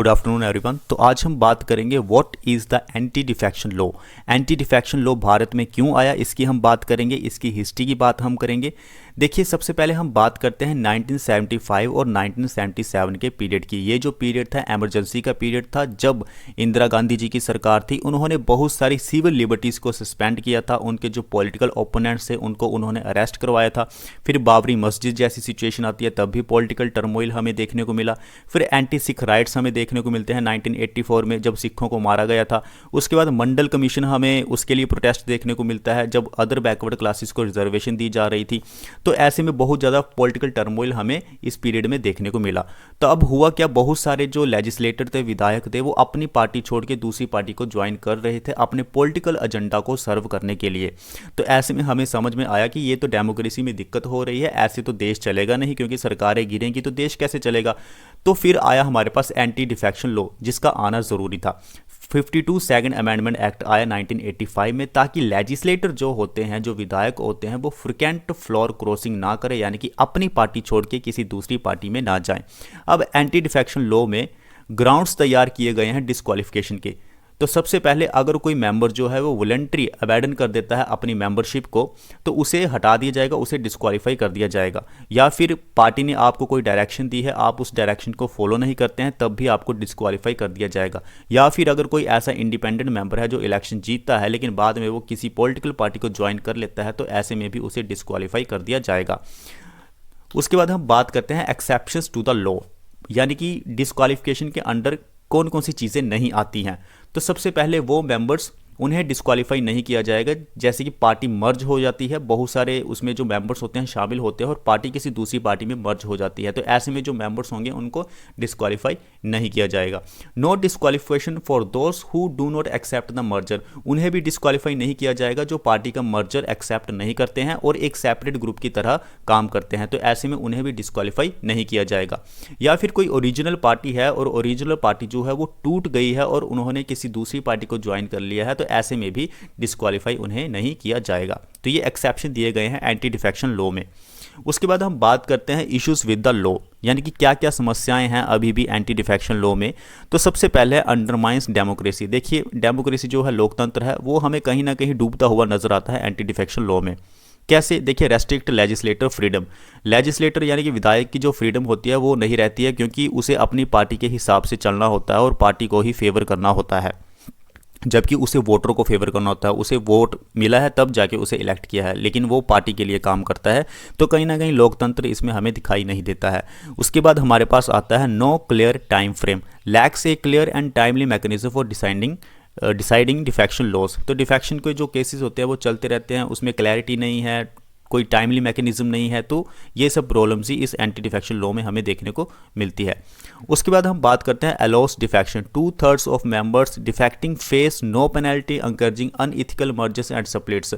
Good afternoon everyone. तो आज हम बात करेंगे what is the anti defection law. Anti defection law Bharat में क्यों आया, इसकी हम बात करेंगे, इसकी हिस्ट्री की बात हम करेंगे। देखिए, सबसे पहले हम बात करते हैं 1975 और 1977 के पीरियड की। ये जो पीरियड था इमरजेंसी का पीरियड था, जब इंदिरा गांधी जी की सरकार थी। उन्होंने बहुत सारी सिविल लिबर्टीज़ को सस्पेंड किया था, उनके जो पॉलिटिकल ओपोनेंट्स थे उनको उन्होंने अरेस्ट करवाया था। फिर बाबरी मस्जिद जैसी सिचुएशन आती है, तब भी पॉलिटिकल टर्मोइल हमें देखने को मिला। फिर एंटी सिख राइट्स हमें देखने को मिलते हैं 1984 में, जब सिखों को मारा गया था। उसके बाद मंडल कमीशन, हमें उसके लिए प्रोटेस्ट देखने को मिलता है, जब अदर बैकवर्ड क्लासेस को रिजर्वेशन दी जा रही थी। तो ऐसे में बहुत ज़्यादा पॉलिटिकल टर्मोइल हमें इस पीरियड में देखने को मिला। तो अब हुआ क्या, बहुत सारे जो लेजिस्लेटर थे, विधायक थे, वो अपनी पार्टी छोड़ के दूसरी पार्टी को ज्वाइन कर रहे थे अपने पॉलिटिकल एजेंडा को सर्व करने के लिए। तो ऐसे में हमें समझ में आया कि ये तो डेमोक्रेसी में दिक्कत हो रही है, ऐसे तो देश चलेगा नहीं, क्योंकि सरकारें गिरेंगी तो देश कैसे चलेगा। तो फिर आया हमारे पास एंटी डिफेक्शन लॉ, जिसका आना ज़रूरी था। 52 सेकंड अमेंडमेंट एक्ट आया 1985 में, ताकि लेजिस्लेटर जो होते हैं, जो विधायक होते हैं, वो फ्रिक्वेंट फ्लोर क्रॉसिंग ना करें, यानी कि अपनी पार्टी छोड़ के किसी दूसरी पार्टी में ना जाएं। अब एंटी डिफेक्शन लॉ में ग्राउंड्स तैयार किए गए हैं डिस्क्वालिफिकेशन के। तो सबसे पहले अगर कोई मेंबर जो है वो वॉलंटरी अबैंडन कर देता है अपनी मेंबरशिप को, तो उसे हटा दिया जाएगा, उसे डिस्क्वालीफाई कर दिया जाएगा। या फिर पार्टी ने आपको कोई डायरेक्शन दी है, आप उस डायरेक्शन को फॉलो नहीं करते हैं, तब भी आपको डिस्क्वालीफाई कर दिया जाएगा। या फिर अगर कोई ऐसा इंडिपेंडेंट मेंबर है जो इलेक्शन जीतता है लेकिन बाद में वो किसी पॉलिटिकल पार्टी को ज्वाइन कर लेता है, तो ऐसे में भी उसे डिस्क्वालीफाई कर दिया जाएगा। उसके बाद हम बात करते हैं एक्सेप्शंस टू द लॉ, यानी कि डिस्क्वालिफिकेशन के अंडर कौन कौन सी चीज़ें नहीं आती हैं। तो सबसे पहले वो मेंबर्स, उन्हें डिस्क्वालीफाई नहीं किया जाएगा जैसे कि पार्टी मर्ज हो जाती है, बहुत सारे उसमें जो मेंबर्स होते हैं शामिल होते हैं और पार्टी किसी दूसरी पार्टी में मर्ज हो जाती है, तो ऐसे में जो मेंबर्स होंगे उनको डिस्क्वालीफाई नहीं किया जाएगा। No disqualification for those who do not accept the merger, उन्हें भी डिस्क्वालीफाई नहीं किया जाएगा जो पार्टी का मर्जर एक्सेप्ट नहीं करते हैं और एक सेपरेट ग्रुप की तरह काम करते हैं, तो ऐसे में उन्हें भी डिस्क्वालीफाई नहीं किया जाएगा। या फिर कोई ओरिजिनल पार्टी है और ओरिजिनल पार्टी जो है वो टूट गई है और उन्होंने किसी दूसरी पार्टी को ज्वाइन कर लिया है, तो ऐसे में भी डिस्क्वालीफाई उन्हें नहीं किया जाएगा। तो ये एक्सेप्शन दिए गए हैं एंटी डिफेक्शन लॉ में। उसके बाद हम बात करते हैं इश्यूज विद द लॉ, यानी कि क्या क्या समस्याएं हैं अभी भी एंटी डिफेक्शन लॉ में। तो सबसे पहले अंडरमाइंस डेमोक्रेसी। देखिए, डेमोक्रेसी जो है, लोकतंत्र है, वो हमें कहीं ना कहीं डूबता हुआ नजर आता है एंटी डिफेक्शन लॉ में। कैसे? देखिए, रेस्ट्रिक्ट लेजिस्लेटर फ्रीडम। लेजिस्लेटर यानी कि विधायक की जो फ्रीडम होती है वो नहीं रहती है, क्योंकि उसे अपनी पार्टी के हिसाब से चलना होता है और पार्टी को ही फेवर करना होता है, जबकि उसे वोटर को फेवर करना होता है। उसे वोट मिला है तब जाके उसे इलेक्ट किया है, लेकिन वो पार्टी के लिए काम करता है। तो कहीं ना कहीं लोकतंत्र इसमें हमें दिखाई नहीं देता है। उसके बाद हमारे पास आता है no clear time frame, lacks a clear and timely mechanism for deciding defection laws. तो डिफेक्शन के जो केसेस होते हैं वो चलते रहते हैं, उसमें क्लैरिटी नहीं है, कोई टाइमली मैकेनिज्म नहीं है, तो ये सब प्रॉब्लम्स ही इस एंटी डिफेक्शन लॉ में हमें देखने को मिलती है। उसके बाद हम बात करते हैं allows defection. 2/3 of members defecting face no penalty encouraging unethical mergers and splits.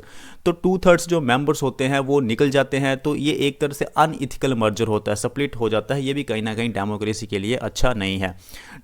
तो 2/3 जो मेंबर्स होते हैं वो निकल जाते हैं, तो ये एक तरह से अनइथिकल मर्जर होता है, स्प्लिट हो जाता है। ये भी कहीं ना कहीं डेमोक्रेसी के लिए अच्छा नहीं है।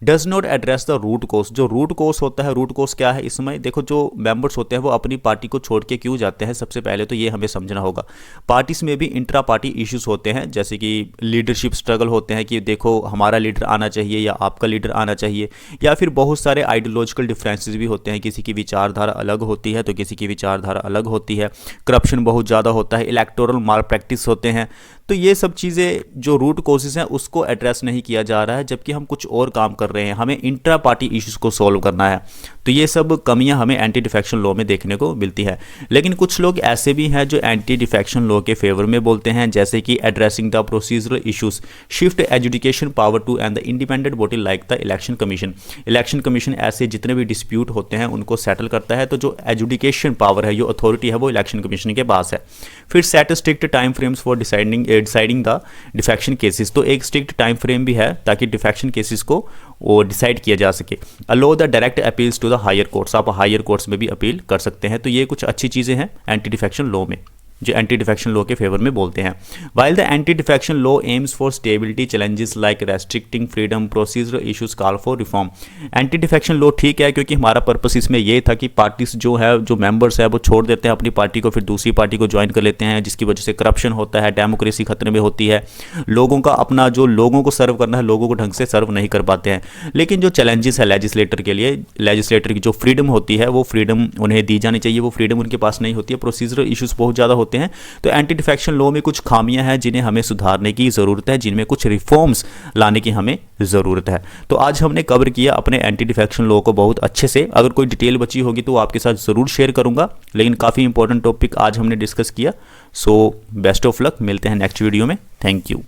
Does not address the root cause. जो रूट कोस होता है, रूट कोस क्या है इसमें? देखो, जो मेंबर्स होते हैं वो अपनी पार्टी को छोड़ के क्यों जाते हैं, सबसे पहले तो ये हमें समझना होगा। पार्टीज में भी इंट्रा पार्टी इश्यूज होते हैं, जैसे कि लीडरशिप स्ट्रगल होते हैं कि देखो हमारा लीडर आना चाहिए या आपका लीडर आना चाहिए। या फिर बहुत सारे आइडियोलॉजिकल डिफरेंसेस भी होते हैं, किसी की विचारधारा अलग होती है तो किसी की विचारधारा अलग होती है। करप्शन बहुत ज़्यादा होता है, इलेक्टोरल माल प्रैक्टिस होते हैं। तो ये सब चीज़ें जो रूट कोसेस हैं उसको एड्रेस नहीं किया जा रहा है, जबकि हम कुछ और काम कर रहे हैं, हमें इंट्रा पार्टी इश्यूज को सॉल्व करना है। तो ये सब कमियां हमें एंटी डिफेक्शन लॉ में देखने को मिलती है। लेकिन कुछ लोग ऐसे भी हैं जो एंटी डिफेक्शन लॉ के फेवर में बोलते हैं, जैसे कि addressing the procedural issues, shift adjudication power to and the independent body like the election commission. Election commission ऐसे जितने भी डिस्प्यूट होते हैं उनको सेटल करता है, तो जो एजुडिकेशन पावर है, जो अथॉरिटी है, वो इलेक्शन कमीशन के पास है। फिर set strict time frames for deciding the defection cases. तो एक स्ट्रिक्ट टाइम फ्रेम भी है ताकि डिफेक्शन केसेस को वो डिसाइड किया जा सके। Allow the direct appeals to the higher courts, आप हायर कोर्ट्स में भी अपील कर सकते हैं। तो ये कुछ अच्छी चीज़ें हैं एंटी डिफेक्शन लॉ में। जो एंटी डिफेक्शन लॉ के फेवर में बोलते हैं। While the anti defection law AIIMS for stability challenges like restricting freedom procedure issues call for reform. Anti defection law ठीक है क्योंकि हमारा पर्पस इसमें ये था कि पार्टीज जो है, जो मेंबर्स है, वो छोड़ देते हैं अपनी पार्टी को, फिर दूसरी पार्टी को ज्वाइन कर लेते हैं, जिसकी वजह से करप्शन होता है, डेमोक्रेसी खतरे में होती है, लोगों का अपना जो लोगों को सर्व करना है लोगों को ढंग से सर्व नहीं कर पाते हैं। लेकिन जो चैलेंजेस है लेजिस्लेटर के लिए, लेजिस्लेटर की जो फ्रीडम होती है वो फ्रीडम उन्हें दी जानी चाहिए, वो फ्रीडम उनके पास नहीं होती है, प्रोसीजरल इश्यूज बहुत ज़्यादा होते हैं। तो एंटी डिफेक्शन लॉ में कुछ खामियां हैं जिन्हें हमें सुधारने की ज़रूरत है, जिनमें कुछ रिफॉर्म्स लाने की हमें ज़रूरत है। तो आज हमने कवर किया अपने एंटी डिफेक्शन लॉ को बहुत अच्छे से। अगर कोई डिटेल बची होगी तो आपके साथ ज़रूर शेयर करूंगा, लेकिन काफ़ी इंपॉर्टेंट टॉपिक आज हमने डिस्कस किया। सो बेस्ट ऑफ लक, मिलते हैं नेक्स्ट वीडियो में। Thank you.